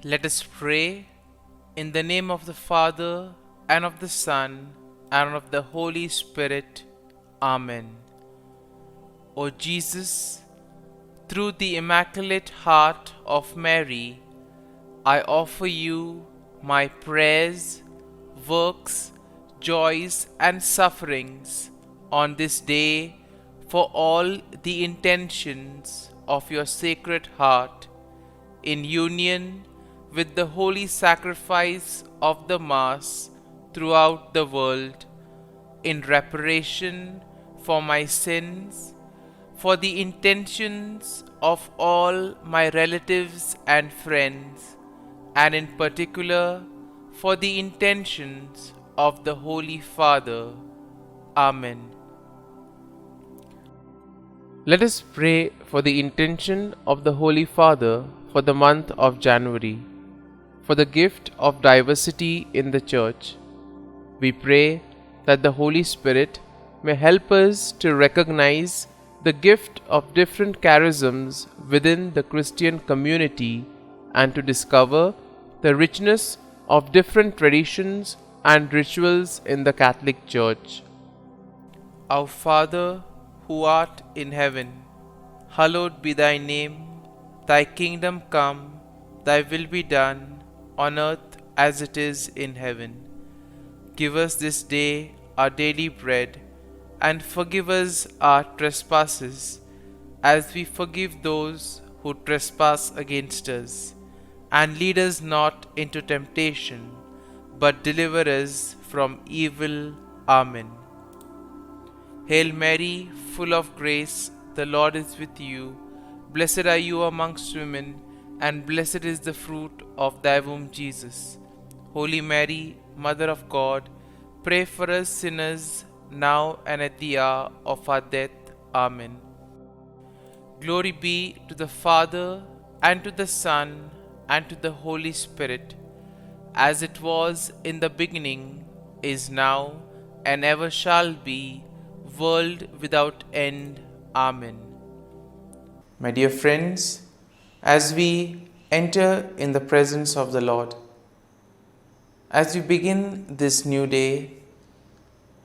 Let us pray in the name of the Father, and of the Son, and of the Holy Spirit. Amen. O Jesus, through the Immaculate Heart of Mary, I offer you my prayers, works, joys, and sufferings on this day for all the intentions of your Sacred Heart, in union with the holy sacrifice of the Mass throughout the world, in reparation for my sins, for the intentions of all my relatives and friends, and in particular for the intentions of the Holy Father. Amen. Let us pray for the intention of the Holy Father for the month of January, for the gift of diversity in the Church. We pray that the Holy Spirit may help us to recognize the gift of different charisms within the Christian community and to discover the richness of different traditions and rituals in the Catholic Church. Our Father, who art in heaven, hallowed be thy name. Thy kingdom come, thy will be done, on earth as it is in heaven. Give us this day our daily bread, and forgive us our trespasses, as we forgive those who trespass against us. And lead us not into temptation, but deliver us from evil. Amen. Hail Mary, full of grace, the Lord is with you. Blessed are you amongst women, and blessed is the fruit of thy womb, Jesus. Holy Mary, Mother of God, pray for us sinners, now and at the hour of our death. Amen. Glory be to the Father, and to the Son, and to the Holy Spirit, as it was in the beginning, is now, and ever shall be, world without end. Amen. My dear friends, as we enter in the presence of the Lord, as we begin this new day,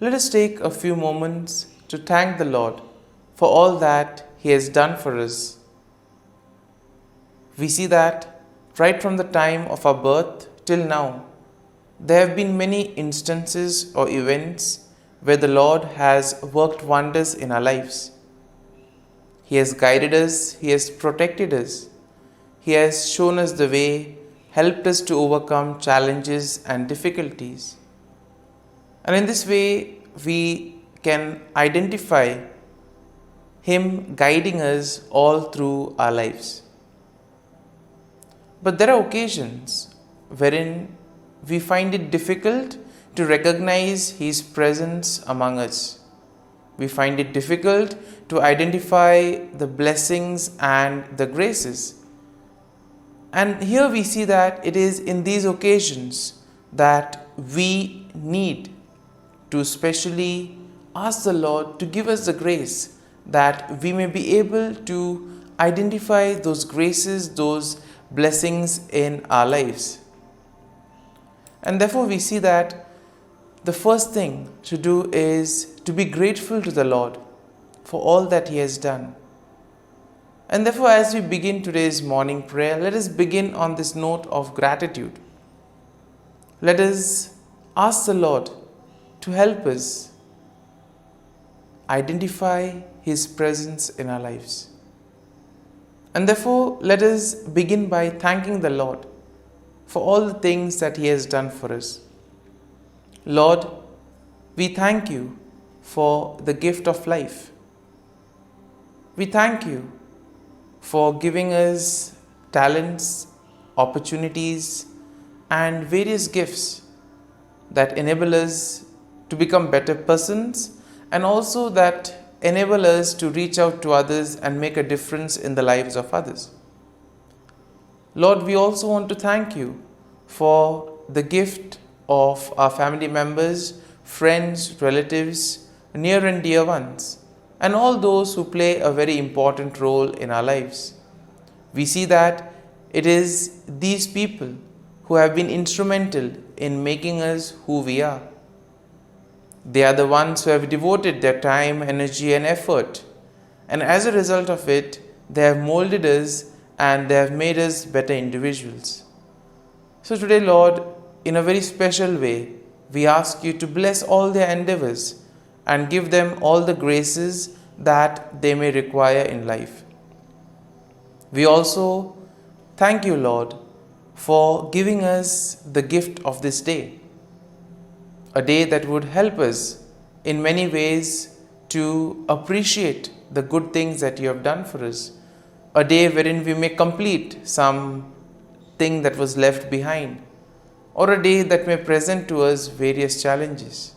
let us take a few moments to thank the Lord for all that He has done for us. We see that right from the time of our birth till now, there have been many instances or events where the Lord has worked wonders in our lives. He has guided us, He has protected us, He has shown us the way, helped us to overcome challenges and difficulties. And in this way, we can identify Him guiding us all through our lives. But there are occasions wherein we find it difficult to recognize His presence among us. We find it difficult to identify the blessings and the graces. And here we see that it is in these occasions that we need to specially ask the Lord to give us the grace that we may be able to identify those graces, those blessings in our lives. And therefore we see that the first thing to do is to be grateful to the Lord for all that He has done. And therefore, as we begin today's morning prayer, let us begin on this note of gratitude. Let us ask the Lord to help us identify His presence in our lives. And therefore, let us begin by thanking the Lord for all the things that He has done for us. Lord, we thank You for the gift of life. We thank You for giving us talents, opportunities, and various gifts that enable us to become better persons and also that enable us to reach out to others and make a difference in the lives of others. Lord, we also want to thank You for the gift of our family members, friends, relatives, near and dear ones, and all those who play a very important role in our lives. We see that It is these people who have been instrumental in making us who we are. They are the ones who have devoted their time, energy, and effort. And as a result of it, they have molded us and they have made us better individuals. So today, Lord, in a very special way, we ask you to bless all their endeavors and give them all the graces that they may require in life. We also thank you, Lord, for giving us the gift of this day, a day that would help us in many ways to appreciate the good things that you have done for us, a day wherein we may complete some thing that was left behind, or a day that may present to us various challenges.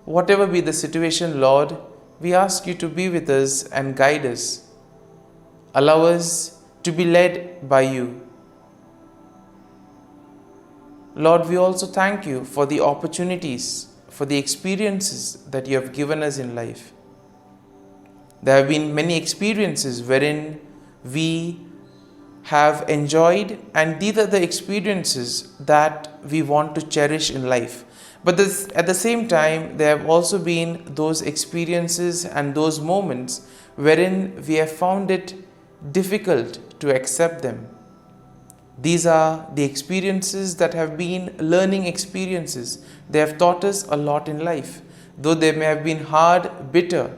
Whatever be the situation, Lord, we ask you to be with us and guide us. Allow us to be led by you. Lord, we also thank you for the opportunities, for the experiences that you have given us in life. There have been many experiences wherein we have enjoyed, and these are the experiences that we want to cherish in life. But at the same time, there have also been those experiences and those moments wherein we have found it difficult to accept them. These are the experiences that have been learning experiences. They have taught us a lot in life. Though they may have been hard, bitter,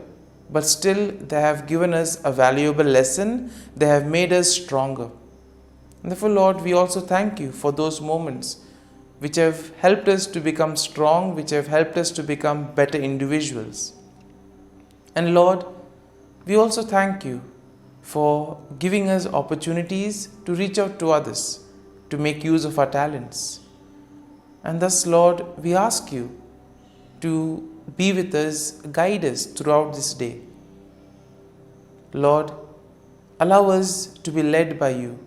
but still they have given us a valuable lesson. They have made us stronger. And therefore, Lord, we also thank you for those moments which have helped us to become strong, which have helped us to become better individuals. And Lord, we also thank you for giving us opportunities to reach out to others, to make use of our talents. And thus, Lord, we ask you to be with us, guide us throughout this day. Lord, allow us to be led by you,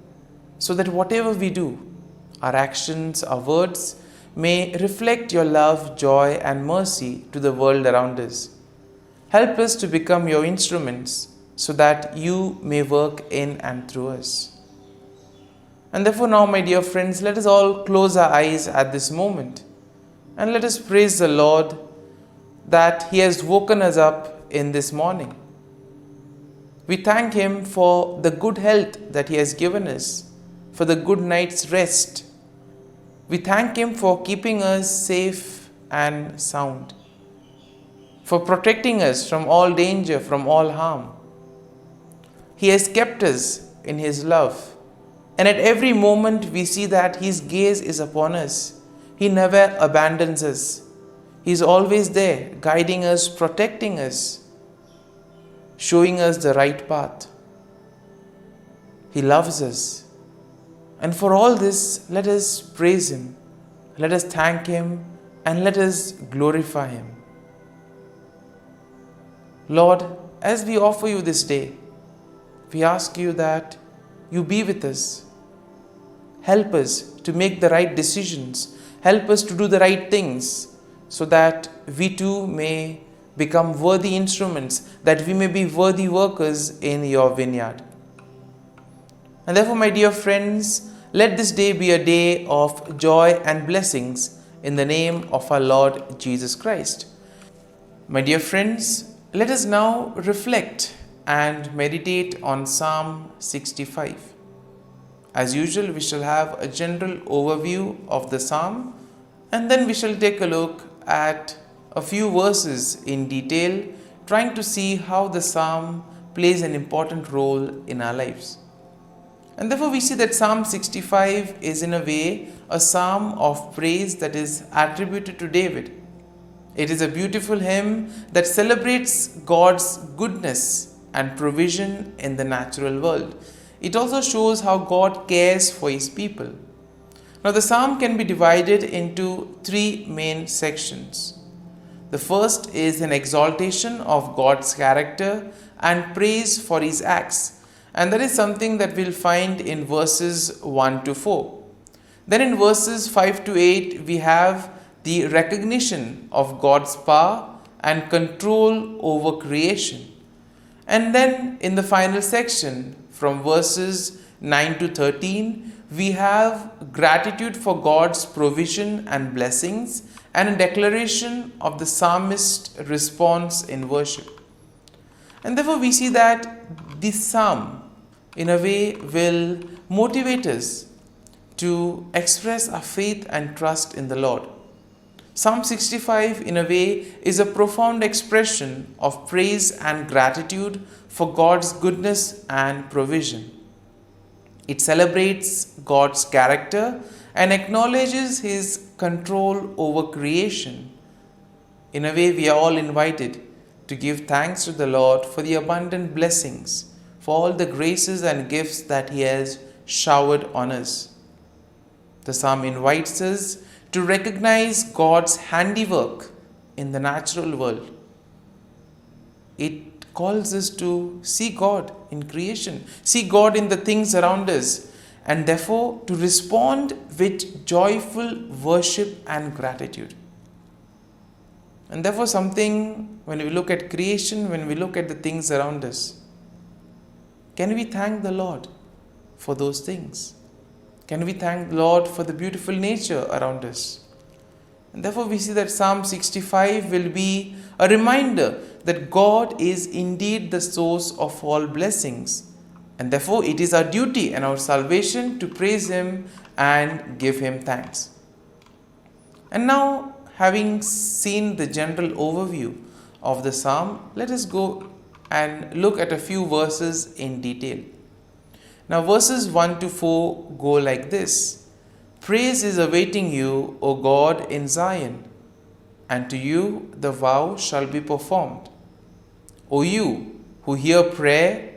so that whatever we do, our actions, our words, may reflect your love, joy, and mercy to the world around us. Help us to become your instruments, so that you may work in and through us. And therefore now, my dear friends, let us all close our eyes at this moment and let us praise the Lord that He has woken us up in this morning. We thank Him for the good health that He has given us, for the good night's rest. We thank Him for keeping us safe and sound, for protecting us from all danger, from all harm. He has kept us in His love. And at every moment we see that His gaze is upon us. He never abandons us. He is always there, guiding us, protecting us, showing us the right path. He loves us. And for all this, let us praise Him. Let us thank Him and let us glorify Him. Lord, as we offer you this day, we ask you that you be with us. Help us to make the right decisions. Help us to do the right things, so that we too may become worthy instruments, that we may be worthy workers in your vineyard. And therefore, my dear friends, let this day be a day of joy and blessings in the name of our Lord Jesus Christ. My dear friends, let us now reflect and meditate on Psalm 65. As usual, we shall have a general overview of the psalm, and then we shall take a look at a few verses in detail, trying to see how the psalm plays an important role in our lives. And therefore we see that Psalm 65 is in a way a psalm of praise that is attributed to David. It is a beautiful hymn that celebrates God's goodness and provision in the natural world. It also shows how God cares for His people. Now, the psalm can be divided into three main sections. The first is an exaltation of God's character and praise for His acts, and that is something that we'll find in verses 1 to 4. Then in verses 5 to 8, we have the recognition of God's power and control over creation. And then in the final section, from verses 9 to 13, we have gratitude for God's provision and blessings and a declaration of the psalmist's response in worship. And therefore we see that this psalm in a way will motivate us to express our faith and trust in the Lord. Psalm 65 in a way is a profound expression of praise and gratitude for God's goodness and provision. It celebrates God's character and acknowledges His control over creation. In a way, we are all invited to give thanks to the Lord for the abundant blessings, for all the graces and gifts that He has showered on us. The psalm invites us to recognize God's handiwork in the natural world. It calls us to see God in creation, see God in the things around us, and therefore to respond with joyful worship and gratitude. And therefore something, when we look at creation, when we look at the things around us, can we thank the Lord for those things? Can we thank the Lord for the beautiful nature around us? And therefore we see that Psalm 65 will be a reminder that God is indeed the source of all blessings. And therefore it is our duty and our salvation to praise Him and give Him thanks. And now, having seen the general overview of the psalm, let us go and look at a few verses in detail. Now verses 1 to 4 go like this. Praise is awaiting you, O God, in Zion, and to you the vow shall be performed. O you who hear prayer,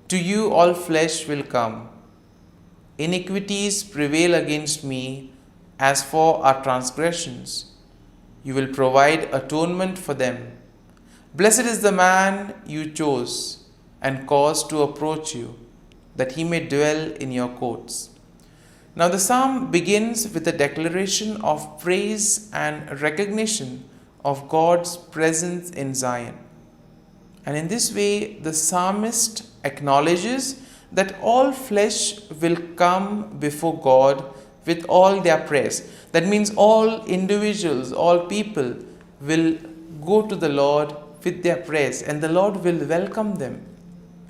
to you all flesh will come. Iniquities prevail against me as for our transgressions. You will provide atonement for them. Blessed is the man you chose and caused to approach you, that he may dwell in your courts. Now the psalm begins with a declaration of praise and recognition of God's presence in Zion. And in this way, the psalmist acknowledges that all flesh will come before God with all their prayers. That means all individuals, all people will go to the Lord with their prayers, and the Lord will welcome them.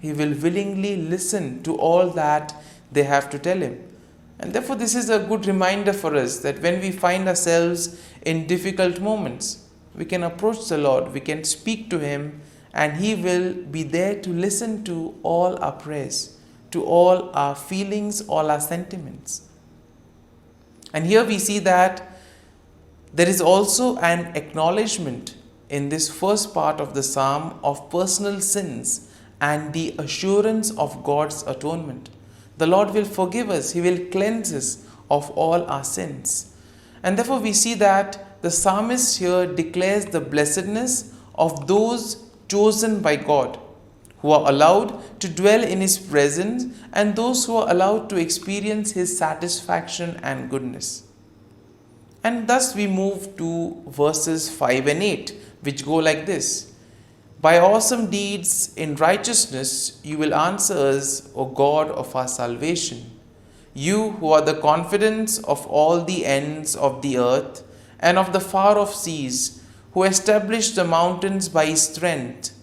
He will willingly listen to all that they have to tell Him. And therefore this is a good reminder for us that when we find ourselves in difficult moments, we can approach the Lord, we can speak to Him, and He will be there to listen to all our prayers, to all our feelings, all our sentiments. And here we see that there is also an acknowledgement in this first part of the psalm of personal sins and the assurance of God's atonement. The Lord will forgive us, He will cleanse us of all our sins. And therefore we see that the psalmist here declares the blessedness of those chosen by God, who are allowed to dwell in His presence, and those who are allowed to experience His satisfaction and goodness. And thus we move to verses 5 and 8, which go like this. By awesome deeds in righteousness you will answer us, O God of our salvation. You who are the confidence of all the ends of the earth and of the far off seas, who established the mountains by His strength,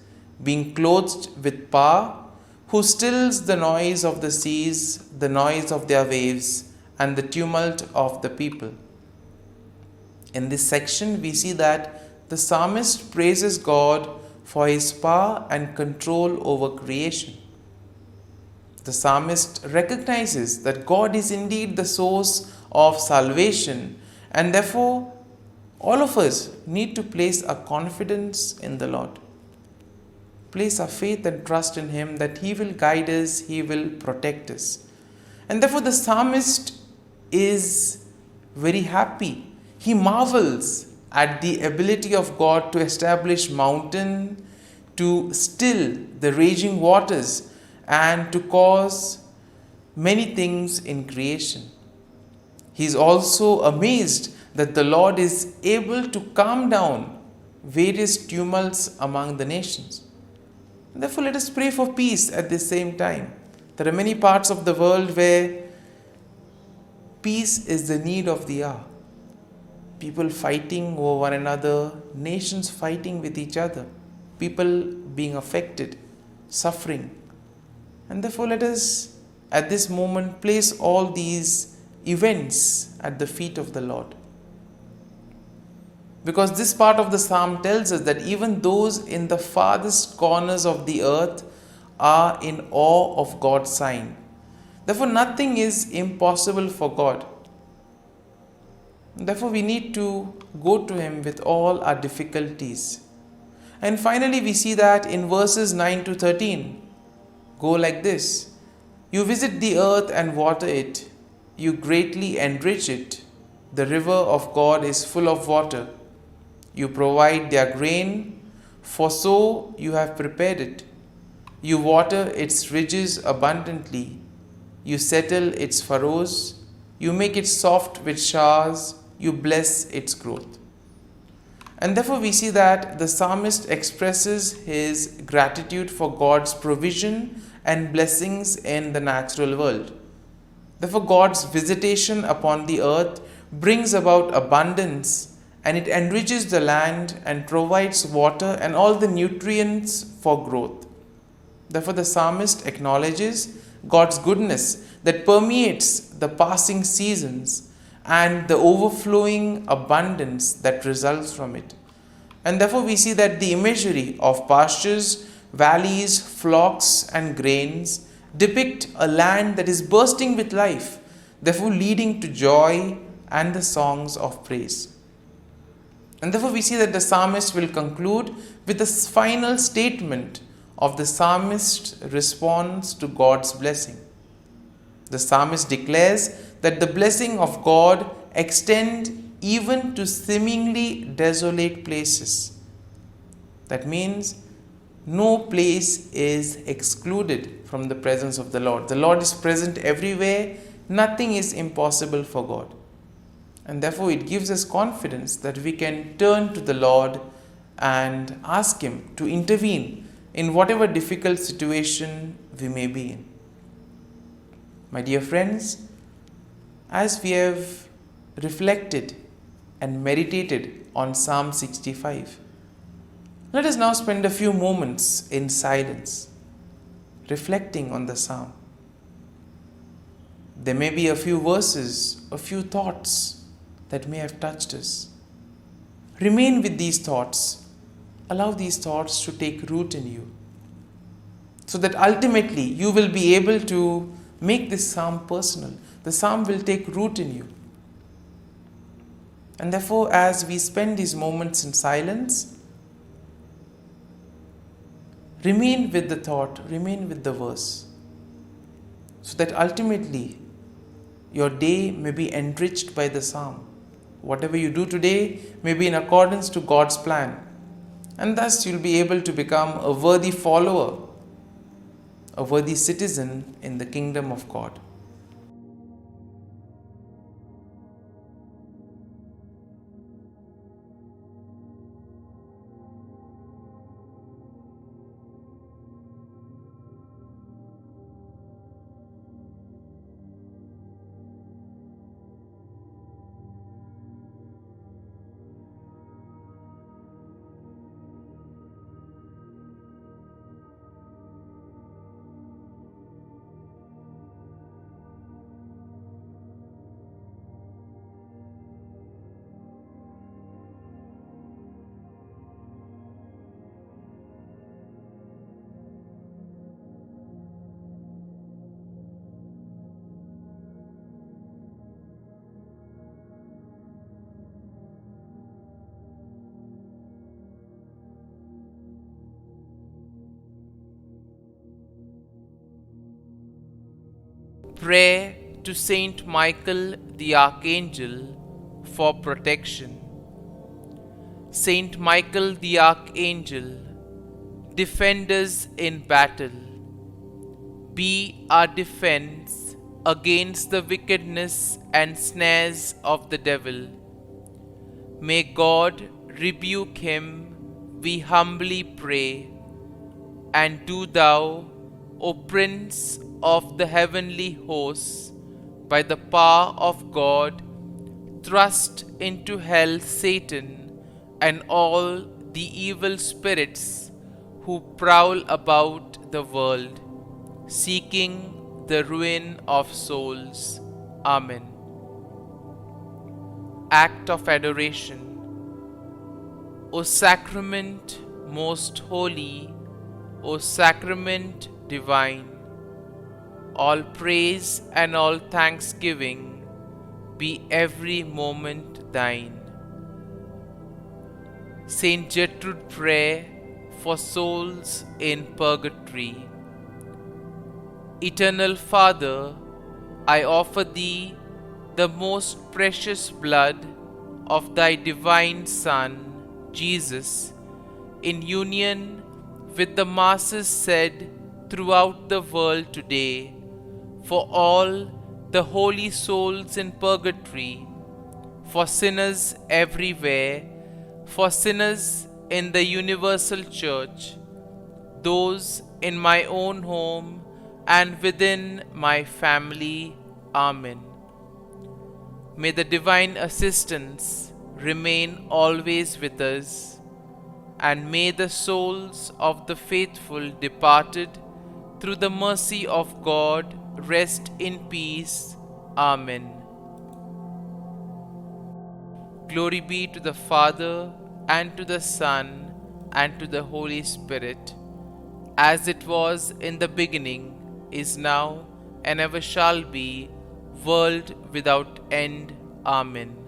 being clothed with power, who stills the noise of the seas, the noise of their waves, and the tumult of the people. In this section, we see that the psalmist praises God for His power and control over creation. The psalmist recognizes that God is indeed the source of salvation, and therefore all of us need to place our confidence in the Lord. Place our faith and trust in Him that He will guide us, He will protect us. And therefore the psalmist is very happy. He marvels at the ability of God to establish mountain, to still the raging waters, and to cause many things in creation. He is also amazed that the Lord is able to calm down various tumults among the nations. Therefore, let us pray for peace at the same time. There are many parts of the world where peace is the need of the hour. People fighting over one another, nations fighting with each other, people being affected, suffering. And therefore, let us at this moment place all these events at the feet of the Lord. Because this part of the psalm tells us that even those in the farthest corners of the earth are in awe of God's sign. Therefore, nothing is impossible for God. Therefore, we need to go to Him with all our difficulties. And finally, we see that in verses 9 to 13, go like this: You visit the earth and water it, you greatly enrich it. The river of God is full of water. You provide their grain, for so you have prepared it. You water its ridges abundantly. You settle its furrows. You make it soft with showers. You bless its growth. And therefore we see that the psalmist expresses his gratitude for God's provision and blessings in the natural world. Therefore God's visitation upon the earth brings about abundance, and it enriches the land and provides water and all the nutrients for growth. Therefore the psalmist acknowledges God's goodness that permeates the passing seasons and the overflowing abundance that results from it. And therefore we see that the imagery of pastures, valleys, flocks and grains depict a land that is bursting with life, therefore leading to joy and the songs of praise. And therefore we see that the psalmist will conclude with the final statement of the psalmist's response to God's blessing. The psalmist declares that the blessing of God extends even to seemingly desolate places. That means no place is excluded from the presence of the Lord. The Lord is present everywhere. Nothing is impossible for God. And therefore it gives us confidence that we can turn to the Lord and ask Him to intervene in whatever difficult situation we may be in. My dear friends, as we have reflected and meditated on Psalm 65, let us now spend a few moments in silence, reflecting on the psalm. There may be a few verses, a few thoughts that may have touched us. Remain with these thoughts. Allow these thoughts to take root in you, so that ultimately you will be able to make this psalm personal. The psalm will take root in you. And therefore, as we spend these moments in silence, remain with the thought, remain with the verse, so that ultimately your day may be enriched by the psalm. Whatever you do today may be in accordance to God's plan, and thus you'll be able to become a worthy follower, a worthy citizen in the kingdom of God. Prayer to Saint Michael the Archangel for protection. Saint Michael the Archangel, defend us in battle. Be our defense against the wickedness and snares of the devil. May God rebuke him, we humbly pray. And do thou, O Prince of the heavenly hosts, by the power of God, thrust into hell Satan and all the evil spirits who prowl about the world, seeking the ruin of souls. Amen. Act of Adoration. O Sacrament most holy, O Sacrament divine, all praise and all thanksgiving be every moment thine. Saint Gertrude Prayer for souls in purgatory. Eternal Father, I offer Thee the most precious blood of Thy divine Son, Jesus, in union with the Masses said throughout the world today, for all the holy souls in purgatory, for sinners everywhere, for sinners in the universal church, those in my own home and within my family. Amen. May the divine assistance remain always with us, and may the souls of the faithful departed through the mercy of God rest in peace. Amen. Glory be to the Father, and to the Son, and to the Holy Spirit, as it was in the beginning, is now, and ever shall be, world without end. Amen.